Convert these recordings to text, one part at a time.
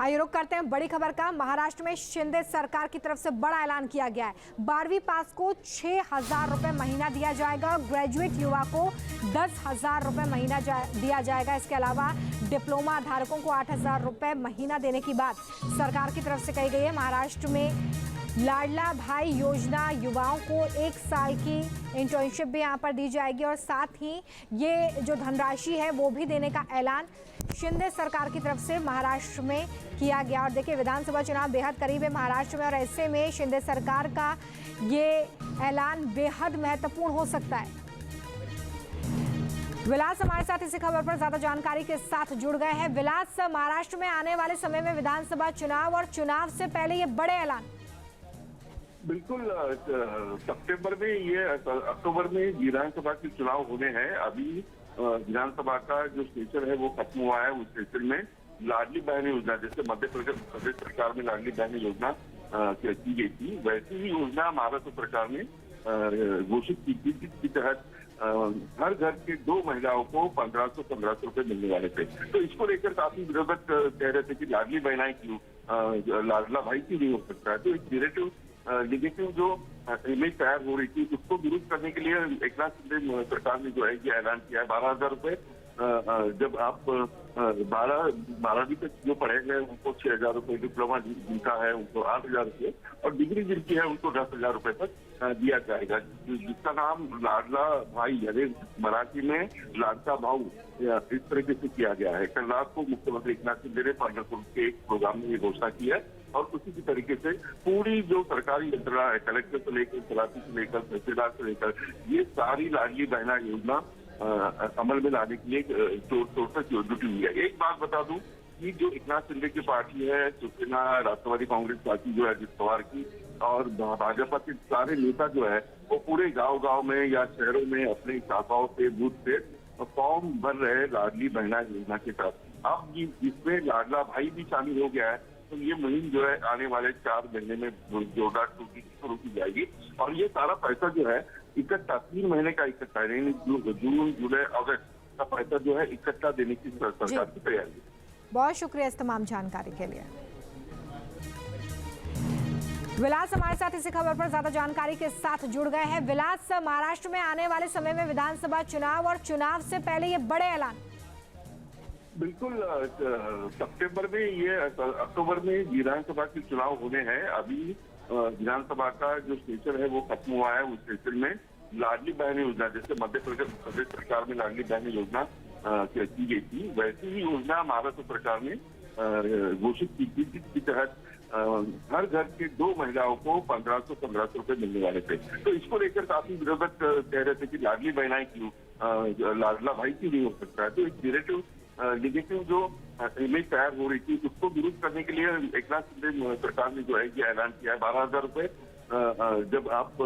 आइए रुक करते हैं बड़ी खबर का। महाराष्ट्र में शिंदे सरकार की तरफ से बड़ा ऐलान किया गया है। 12वीं पास को 6,000 रुपए महीना दिया जाएगा। ग्रेजुएट युवा को 10,000 रुपए महीना दिया जाएगा। इसके अलावा डिप्लोमा धारकों को 8,000 रुपए महीना देने की बात सरकार की तरफ से कही गई है। महाराष्ट्र में लाडला भाई योजना युवाओं को 1 साल की इंटर्नशिप भी यहाँ पर दी जाएगी और साथ ही ये जो धनराशि है वो भी देने का ऐलान शिंदे सरकार की तरफ से महाराष्ट्र में किया गया। और देखिए, विधानसभा चुनाव बेहद करीब है महाराष्ट्र में और ऐसे में शिंदे सरकार का ये ऐलान बेहद महत्वपूर्ण हो सकता है। विलास हमारे साथ इसी खबर पर ज्यादा जानकारी के साथ जुड़ गए हैं। विलास, महाराष्ट्र में आने वाले समय में विधानसभा चुनाव और चुनाव से पहले ये बड़े ऐलान। बिल्कुल, सितंबर में ये अक्टूबर में विधानसभा के चुनाव होने हैं। अभी विधानसभा का जो सेशन है वो खत्म हुआ है। उस सेशन में लाडली बहन योजना, जैसे मध्य प्रदेश सरकार में लाडली बहन योजना की गई थी, वैसी ही योजना महाराष्ट्र सरकार ने घोषित की थी, जिसके तहत हर घर के 2 महिलाओं को 1,500 रुपए मिलने वाले थे। तो इसको लेकर काफी विरोधक कह रहे थे कि लाडली बहनाएं क्यों, लाडला भाई क्यों नहीं हो सकता है। तो एक निगेटिव जो इमेज तैयार हो रही थी उसको दुरुस्त करने के लिए एकनाथ शिंदे सरकार ने जो है ये ऐलान किया है। 12,000 रुपए जब आप 12वीं तक जो पढ़े गए उनको 6,000 रुपए, डिप्लोमा जिनका है उनको 8,000 रुपए और डिग्री जिनकी है उनको 10,000 रुपए तक दिया जाएगा। जिसका नाम लाडला भाई यानी मराठी में लाडका भाऊ इस तरीके से किया गया है। कल रात को मुख्यमंत्री एकनाथ शिंदे ने पंढरपुर के एक प्रोग्राम में ये घोषणा की है और उसी की तरीके से पूरी जो सरकारी यंत्रणा है, कलेक्टर से लेकर, तलाटी से लेकर, तहसीलदार से लेकर, ये सारी लाडली बहना योजना अमल में लाने के लिए जोर से जुटी हुई है। एक बात बता दूं कि जो एकनाथ शिंदे की पार्टी है, शिवसेना, राष्ट्रवादी कांग्रेस पार्टी जो है अजित पवार की, और भाजपा के सारे नेता जो है वो पूरे गांव में या शहरों में अपने शाखाओं से, बूथ से फॉर्म भर रहे लाडली बहना योजना के तहत। अब इसमें लाडला भाई भी शामिल हो गया है। तो ये मुहिम जो है आने वाले 4 महीने में जोरदार शुरू की जाएगी और ये सारा पैसा जो है इकट्ठा 3 महीने का इकट्ठा, यानी जून, जुलाई, अगस्त का पैसा जो है इकट्ठा देने की सरकार की तैयारी है। बहुत शुक्रिया इस तमाम जानकारी के लिए। विलास हमारे साथ इसी खबर पर ज्यादा जानकारी के साथ जुड़ गए हैं। विलास, महाराष्ट्र में आने वाले समय में विधानसभा चुनाव और चुनाव से पहले ये बड़े ऐलान। बिल्कुल, सितंबर में ये अक्टूबर में विधानसभा के चुनाव होने हैं। अभी विधानसभा का जो सेशन है वो खत्म हुआ है। उस सेशन में लाडली बहन योजना, जैसे मध्य प्रदेश सरकार में लाडली बहन योजना की गई थी, वैसी ही योजना महाराष्ट्र सरकार ने घोषित की थी, जिसके तहत हर घर के 2 महिलाओं को 1,500 रुपए मिलने वाले थे। तो इसको लेकर काफी विरोधक कह रहे थे कि लाडली बहनाएं क्यों, लाडला भाई क्यों नहीं हो सकता है। तो एक निगेटिव जो इमेज तैयार हो रही थी उसको दुरुस्त करने के लिए एकनाथ शिंदे सरकार ने जो है ये ऐलान किया है। 12,000 रुपए जब आप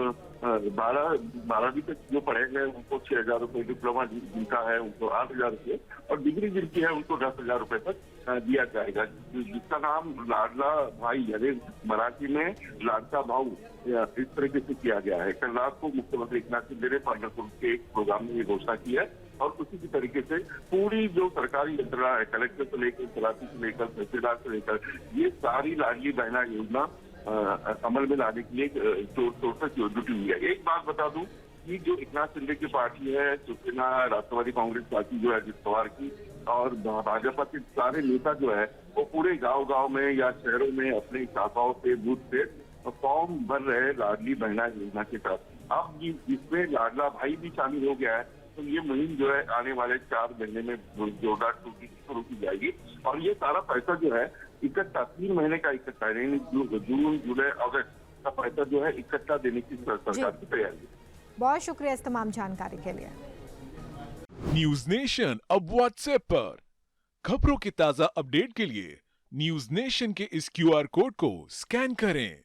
12वीं तक जो पढ़े गए उनको 6,000 रुपए, डिप्लोमा जिनका है उनको 8,000 रुपए और डिग्री जिनकी है उनको 10,000 रुपए तक दिया जाएगा। जिसका नाम लाडला भाई यानी मराठी में लाडका भाऊ इस तरीके से किया गया है। कल रात को मुख्यमंत्री एकनाथ शिंदे ने पंढरपुर के एक प्रोग्राम में ये घोषणा की है और उसी की तरीके से पूरी जो सरकारी यंत्रणा है, कलेक्टर से लेकर, तलाटी से लेकर, तहसीलदार से लेकर, ये सारी लाडली बहना योजना अमल में लाने के लिए जोर से जुटी हुई है। एक बात बता दूं कि जो एकनाथ शिंदे की पार्टी है, शिवसेना, राष्ट्रवादी कांग्रेस पार्टी जो है अजित पवार की, और भाजपा के सारे नेता जो है वो पूरे गांव में या शहरों में अपने शाखाओं से, बूथ से फॉर्म भर रहे लाडली बहना योजना के तहत। अब इसमें लाडला भाई भी शामिल हो गया है। तो ये मुहिम जो है आने वाले 4 महीने में जोरदार शुरू की जाएगी और ये सारा पैसा जो है इकट्ठा 3 महीने का इकट्ठा, यानी जून, जुलाई, अगस्त का पैसा जो है इकट्ठा देने की सरकार की तैयारी है। बहुत शुक्रिया इस तमाम जानकारी के लिए। न्यूज नेशन अब व्हाट्सएप पर खबरों के ताजा अपडेट के लिए न्यूज नेशन के इस QR कोड को स्कैन करें।